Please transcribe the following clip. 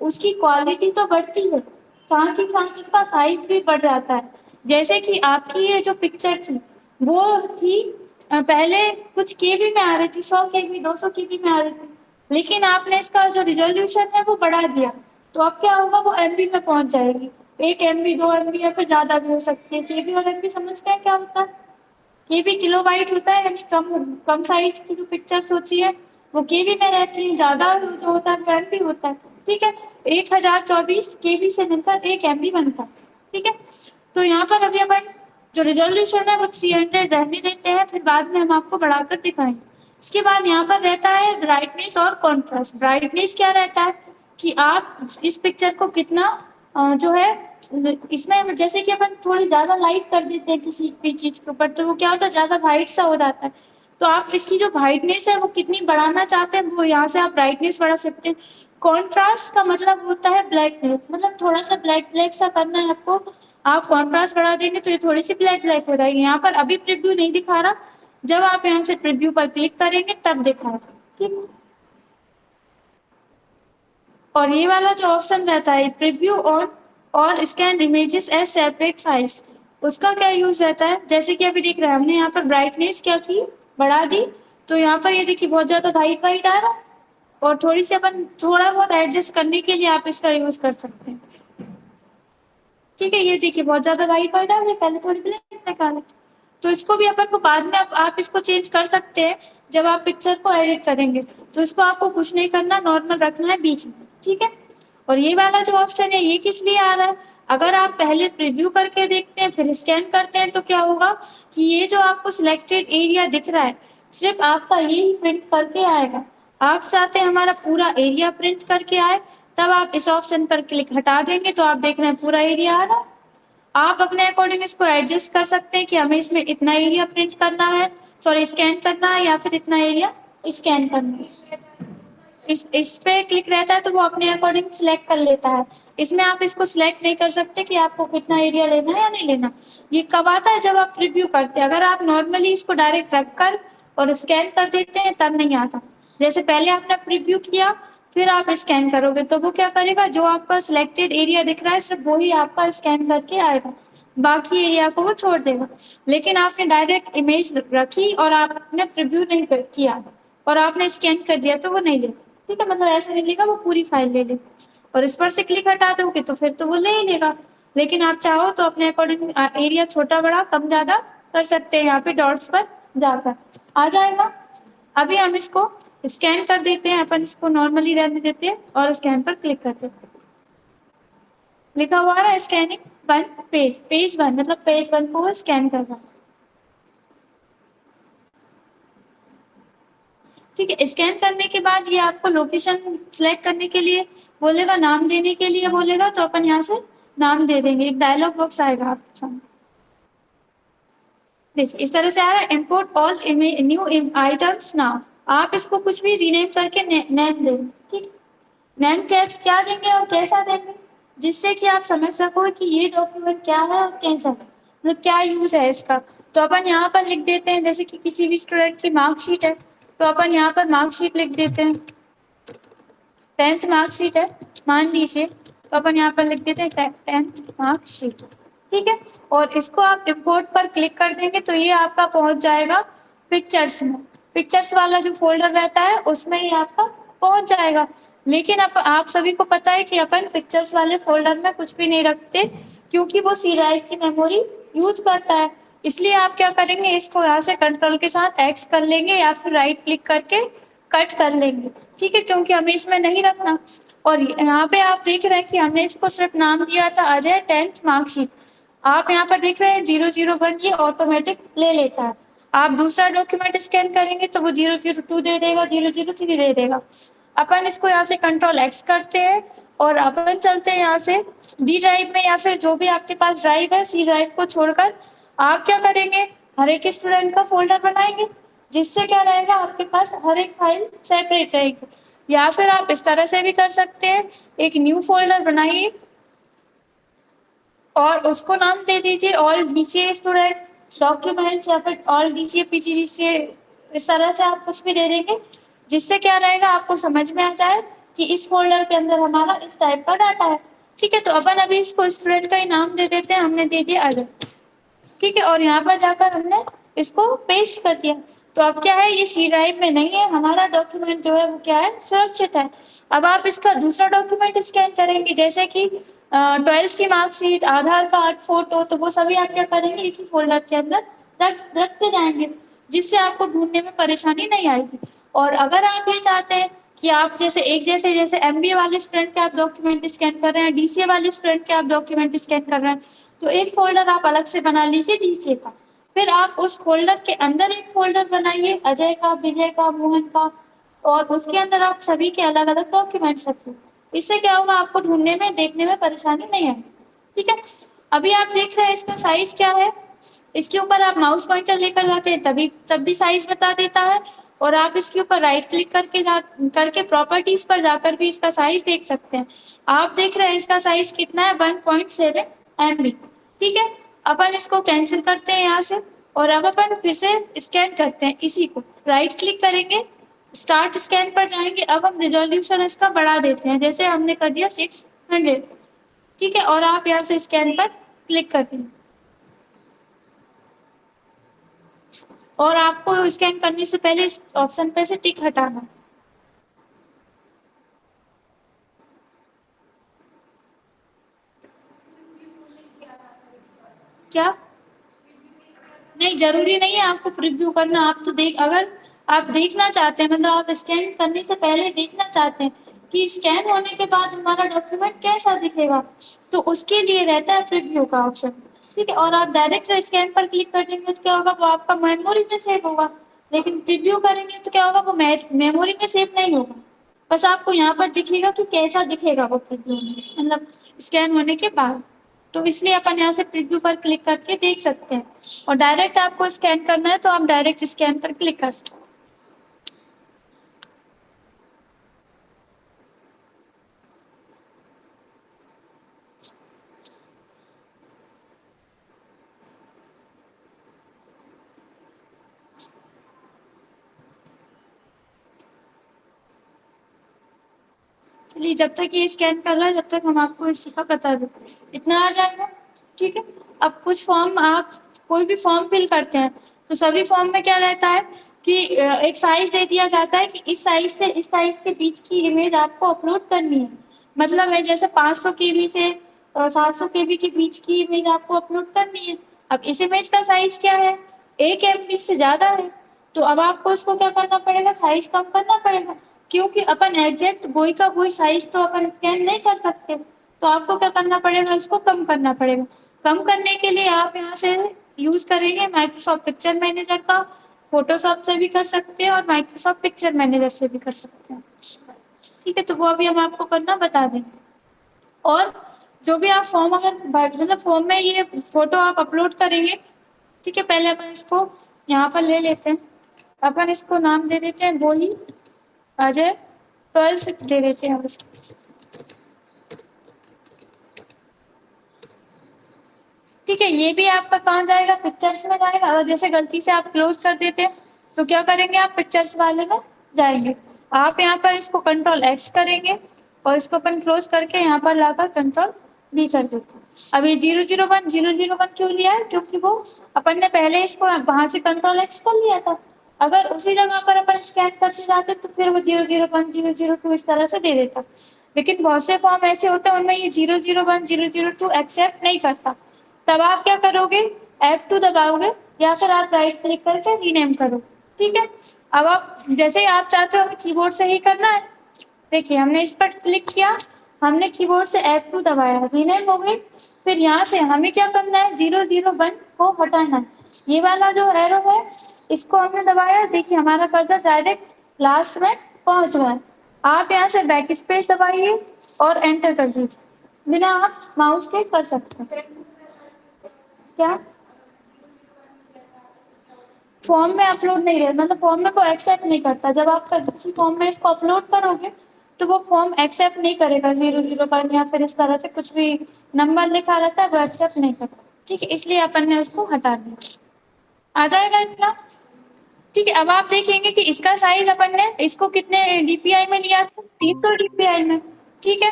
उसकी क्वालिटी तो बढ़ती है, साथ ही साथ उसका साइज भी बढ़ जाता है। जैसे कि आपकी ये जो पिक्चर थी वो थी पहले कुछ केबी में आ रही थी, 100 केबी 200 केबी में आ रही थी, लेकिन आपने इसका जो रिजोल्यूशन है वो बढ़ा दिया, तो अब क्या होगा, वो एमबी में पहुंच जाएगी। 1 MB 2 MB या फिर ज्यादा भी हो सकती है। केबी और एमबी समझते हैं क्या होता है? केबी किलोबाइट होता है, यानी कम कम साइज की जो पिक्चर्स होती है वो केबी में रहती है, ज्यादा जो होता है वो एमबी होता है। ठीक है, 1024 केबी से मिलकर 1 MB बनता है। ठीक है, तो यहाँ पर अभी अपन जो रिजोल्यूशन है वो 300 रहने देते हैं, फिर बाद में हम आपको बढ़ाकर दिखाएंगे। इसके बाद यहाँ पर रहता है ब्राइटनेस और कॉन्ट्रास्ट। ब्राइटनेस क्या रहता है कि आप इस पिक्चर को कितना जो है इसमें, जैसे कि अपन थोड़ी ज्यादा लाइट कर देते हैं किसी भी चीज के ऊपर, तो वो क्या होता है, ज्यादा वाइट सा हो जाता है। तो आप इसकी जो ब्राइटनेस है वो कितनी बढ़ाना चाहते हैं, वो यहाँ से आप ब्राइटनेस बढ़ा सकते हैं। कॉन्ट्रास्ट का मतलब होता है ब्लैकनेस, मतलब थोड़ा सा ब्लैक ब्लैक सा करना है आपको, आप कॉन्ट्रास्ट बढ़ा देंगे तो ये थोड़ी सी ब्लैक ब्लैक हो जाएगी। यहाँ पर अभी प्रीव्यू नहीं दिखा रहा, जब आप यहाँ से प्रीव्यू पर क्लिक करेंगे तब दिखाएगा। ठीक है, और ये वाला जो ऑप्शन रहता है प्रीव्यू ऑन और scan images as separate files, उसका क्या यूज रहता है, जैसे कि अभी देख रहे हैं हमने यहाँ पर ब्राइटनेस क्या की, बढ़ा दी, तो यहाँ पर ये देखिए बहुत ज्यादा वाइट वाइट आ रहा है, और थोड़ी सी अपन थोड़ा बहुत एडजस्ट करने के लिए आप इसका यूज कर सकते हैं। ठीक है, ये देखिए बहुत ज्यादा वाइट वाइट आ रही है, पहले थोड़ी ब्लैक ब्लैक आ रही, तो इसको भी अपन को बाद में आप इसको चेंज कर सकते हैं जब आप पिक्चर को एडिट करेंगे। तो इसको आपको कुछ नहीं करना, नॉर्मल रखना है बीच में। ठीक है, और ये वाला जो ऑप्शन है ये किस लिए आ रहा है, अगर आप पहले प्रीव्यू करके देखते हैं फिर स्कैन करते हैं तो क्या होगा कि ये जो आपको सिलेक्टेड एरिया दिख रहा है सिर्फ आपका यही प्रिंट करके आएगा। आप चाहते हैं हमारा पूरा एरिया प्रिंट करके आए, तब आप इस ऑप्शन पर क्लिक हटा देंगे तो आप देख रहे हैं पूरा एरिया आ रहा है। आप अपने अकॉर्डिंग इसको एडजस्ट कर सकते हैं कि हमें इसमें इतना एरिया प्रिंट करना है, सॉरी स्कैन करना है, या फिर इतना एरिया स्कैन करना है। इस पे क्लिक रहता है तो वो अपने अकॉर्डिंग सिलेक्ट कर लेता है। इसमें आप इसको सिलेक्ट नहीं कर सकते कि आपको कितना एरिया लेना है या नहीं लेना। ये कब आता है, जब आप प्रीव्यू करते हैं। अगर आप नॉर्मली इसको डायरेक्ट रखकर और स्कैन कर देते हैं तब नहीं आता। जैसे पहले आपने प्रीव्यू किया फिर आप स्कैन करोगे तो वो क्या करेगा, जो आपका सिलेक्टेड एरिया दिख रहा है सिर्फ वो ही आपका स्कैन करके आएगा, बाकी एरिया को वो छोड़ देगा। लेकिन आपने डायरेक्ट इमेज रखी और आपने प्रीव्यू नहीं किया और आपने स्कैन कर दिया तो वो नहीं लेगा। ठीक है, मतलब ऐसा नहीं लेगा, वो पूरी फाइल ले लेगा। और इस पर से क्लिक हटा दोगे तो फिर तो वो ले ही लेगा। लेकिन आप चाहो तो अपने अकॉर्डिंग एरिया छोटा बड़ा कम ज्यादा कर सकते हैं, यहाँ पे डॉट्स पर जाकर आ जाएगा। अभी हम इसको स्कैन कर देते हैं, अपन इसको नॉर्मली रहने देते हैं और स्कैन पर क्लिक करते हैं। लिखा हुआ है स्कैनिंग 1 पेज, पेज 1 मतलब पेज 1 को स्कैन करना। ठीक है, स्कैन करने के बाद ये आपको लोकेशन सिलेक्ट करने के लिए बोलेगा, नाम देने के लिए बोलेगा, तो अपन यहाँ से नाम दे देंगे। एक डायलॉग बॉक्स आएगा आपके सामने, देखिए इस तरह से आ रहा है, import all new items now. आप इसको कुछ भी रीनेम करके नेम देंगे। ठीक, नेम क्या देंगे और कैसा देंगे, जिससे कि आप समझ सको कि ये डॉक्यूमेंट क्या है और कैसा है, मतलब क्या यूज है इसका। तो अपन यहाँ पर लिख देते हैं, जैसे कि किसी भी स्टूडेंट की मार्कशीट है तो अपन यहाँ पर मार्कशीट लिख देते हैं, 10th मार्कशीट है मान लीजिए, तो अपन यहाँ पर लिख देते हैं 10th मार्कशीट। ठीक है, और इसको आप इम्पोर्ट पर क्लिक कर देंगे तो ये आपका पहुंच जाएगा पिक्चर्स में। पिक्चर्स वाला जो फोल्डर रहता है उसमें ही आपका पहुंच जाएगा। लेकिन अब आप सभी को पता है कि अपन पिक्चर्स वाले फोल्डर में कुछ भी नहीं रखते, क्योंकि वो सी ड्राइव की मेमोरी यूज करता है। इसलिए आप क्या करेंगे, इसको यहाँ से कंट्रोल के साथ एक्स कर लेंगे या फिर राइट क्लिक करके कट कर लेंगे। ठीक है, क्योंकि हमें इसमें नहीं रखना। और यहाँ पे आप देख रहे हैं कि हमने इसको सिर्फ नाम दिया था अजय 10th मार्कशीट। आप यहाँ पर देख रहे हैं 001 ये ऑटोमेटिक ले लेता है। आप दूसरा डॉक्यूमेंट स्कैन करेंगे तो वो 002 दे देगा, 003 दे देगा। अपन इसको यहाँ से कंट्रोल एक्स करते हैं और अपन चलते हैं यहाँ से डी ड्राइव में, या फिर जो भी आपके पास ड्राइव है सी ड्राइव को छोड़कर आप क्या करेंगे, हर एक स्टूडेंट का फोल्डर बनाएंगे, जिससे क्या रहेगा आपके पास हर एक फाइल सेपरेट रहेगी। या फिर आप इस तरह से भी कर सकते हैं, एक न्यू फोल्डर बनाइए और उसको नाम दे दीजिए ऑल डीसीए स्टूडेंट डॉक्यूमेंट्स या फिर ऑल डीसीए पीजीडीसीए। इस तरह से आप कुछ भी दे देंगे, जिससे क्या रहेगा आपको समझ में आ जाए कि इस फोल्डर के अंदर हमारा इस टाइप का डाटा है। ठीक है, तो अपन अभी इसको स्टूडेंट का ही नाम दे देते हैं, हमने दे दिया अजय। ठीक है, और यहाँ पर जाकर हमने इसको पेस्ट कर दिया। तो अब क्या है, ये सी ड्राइव में नहीं है, हमारा डॉक्यूमेंट जो है वो क्या है, सुरक्षित है। अब आप इसका दूसरा डॉक्यूमेंट स्कैन करेंगे, जैसे कि 12th की मार्कशीट, आधार कार्ड, फोटो, तो वो सभी आप क्या करेंगे, एक ही फोल्डर के अंदर रखते जाएंगे, जिससे आपको ढूंढने में परेशानी नहीं आएगी। और अगर आप ये चाहते हैं कि आप जैसे एमबीए वाले स्टूडेंट के आप डॉक्यूमेंट स्कैन कर रहे हैं, डीसीए वाले स्टूडेंट के आप डॉक्यूमेंट स्कैन कर रहे हैं, तो एक फोल्डर आप अलग से बना लीजिए डीसीए का। फिर आप उस फोल्डर के अंदर एक फोल्डर बनाइए अजय का, विजय का, मोहन का, और उसके अंदर आप सभी के अलग अलग डॉक्यूमेंट्स रखिए। इससे क्या होगा, आपको ढूंढने में, देखने में परेशानी नहीं आएगी। ठीक है, अभी आप देख रहे हैं इसका साइज क्या है। इसके ऊपर आप माउस पॉइंटर लेकर जाते हैं तब भी साइज बता देता है। और आप इसके ऊपर राइट क्लिक करके प्रॉपर्टीज पर जाकर भी इसका साइज देख सकते हैं। आप देख रहे हैं इसका साइज कितना है, 1.7 MB। ठीक है, अपन इसको कैंसिल करते हैं यहाँ से, और अब अपन फिर से स्कैन करते हैं। इसी को राइट क्लिक करेंगे, स्टार्ट स्कैन पर जाएंगे। अब हम रिजोल्यूशन इसका बढ़ा देते हैं, जैसे हमने कर दिया 600। ठीक है, और आप यहाँ से स्कैन पर क्लिक कर देंगे, और आपको स्कैन करने से पहले इस ऑप्शन पे से टिक हटाना। क्या? नहीं, जरूरी नहीं है आपको प्रिव्यू करना। आप तो अगर आप देखना चाहते हैं, मतलब आप स्कैन करने से पहले देखना चाहते हैं कि स्कैन होने के बाद हमारा डॉक्यूमेंट कैसा दिखेगा, तो उसके लिए रहता है प्रिव्यू का ऑप्शन। ठीक है, और आप डायरेक्ट स्कैन पर क्लिक कर देंगे तो क्या होगा, वो आपका मेमोरी में सेव होगा। लेकिन प्रिव्यू करेंगे तो क्या होगा, वो मेमोरी में सेव नहीं होगा। बस आपको यहाँ पर दिखेगा कि कैसा दिखेगा वो प्रिव्यू में, मतलब स्कैन होने के बाद। तो इसलिए अपन यहाँ से प्रीव्यू पर क्लिक करके देख सकते हैं। और डायरेक्ट आपको स्कैन करना है तो आप डायरेक्ट स्कैन पर क्लिक कर सकते हैं। चलिए, जब तक ये स्कैन कर रहा है, जब तक हम आपको इसी का बता देते हैं। इतना आ जाएगा। ठीक है, अब कुछ फॉर्म, आप कोई भी फॉर्म फिल करते हैं तो सभी फॉर्म में क्या रहता है कि एक साइज दे दिया जाता है कि इस साइज से इस साइज के बीच की इमेज आपको अपलोड करनी है। मतलब है जैसे 500 KB से 700 KB के बीच की इमेज आपको अपलोड करनी है। अब इस इमेज का साइज क्या है, 1 MB से ज्यादा है। तो अब आपको इसको क्या करना पड़ेगा, साइज कम करना पड़ेगा, क्योंकि अपन एग्जैक्ट वही का वही साइज तो अपन स्कैन नहीं कर सकते। तो आपको क्या करना पड़ेगा, इसको कम करना पड़ेगा। कम करने के लिए आप यहाँ से यूज करेंगे माइक्रोसॉफ्ट पिक्चर मैनेजर का। फोटोशॉप से भी कर सकते हैं और माइक्रोसॉफ्ट पिक्चर मैनेजर से भी कर सकते हैं। ठीक है, तो वो अभी हम आपको करना बता देंगे। और जो भी आप फॉर्म अगर मतलब फॉर्म में ये फोटो आप अपलोड करेंगे। ठीक है, पहले अपन इसको यहाँ पर ले लेते हैं। अपन इसको नाम दे देते हैं वही अजय 12 दे देते हैं उसको। ठीक है, ये भी आपका कहाँ जाएगा, पिक्चर्स में जाएगा। और जैसे गलती से आप क्लोज कर देते हैं तो क्या करेंगे, आप पिक्चर्स वाले में जाएंगे। आप यहाँ पर इसको Ctrl+X करेंगे और इसको अपन क्लोज करके यहाँ पर लाकर Ctrl+V कर देते हैं। अब ये 001 क्यों लिया है, क्योंकि वो अपन ने पहले इसको वहां से Ctrl+X कर लिया था। अगर उसी जगह पर अपन स्कैन करते जाते तो फिर वो 001 002 इस तरह से दे देता। लेकिन बहुत से फॉर्म ऐसे होते हैं उनमें ये 001 002 एक्सेप्ट नहीं करता। तब आप क्या करोगे, F2 दबाओगे या फिर आप राइट क्लिक करके रीनेम करो। ठीक है, अब आप जैसे आप चाहते हो हमें कीबोर्ड से ही करना है। देखिए, हमने इस पर क्लिक किया, हमने कीबोर्ड से F2 दबाया, रीनेम हो गई। फिर यहाँ से हमें क्या करना है, 001 को हटाना है। ये वाला जो एरो है इसको हमने दबाया, देखिए हमारा कर्सर डायरेक्ट लास्ट में पहुंच गया है। आप यहाँ से बैक स्पेस दबाइए और एंटर कर दीजिए, बिना आप माउस के कर सकते हैं। क्या फॉर्म में अपलोड नहीं रहे, मतलब फॉर्म में वो एक्सेप्ट नहीं करता। जब आप किसी फॉर्म में इसको अपलोड करोगे तो वो फॉर्म एक्सेप्ट नहीं करेगा। 001 या फिर इस तरह से कुछ भी नंबर लिखा रहता है वो एक्सेप्ट नहीं करता। ठीक है, इसलिए अपन ने उसको हटा दिया। आ जाएगा इतना। ठीक है, अब आप देखेंगे कि इसका साइज अपन ने इसको कितने डीपीआई में लिया था, 300 डीपीआई में। ठीक है,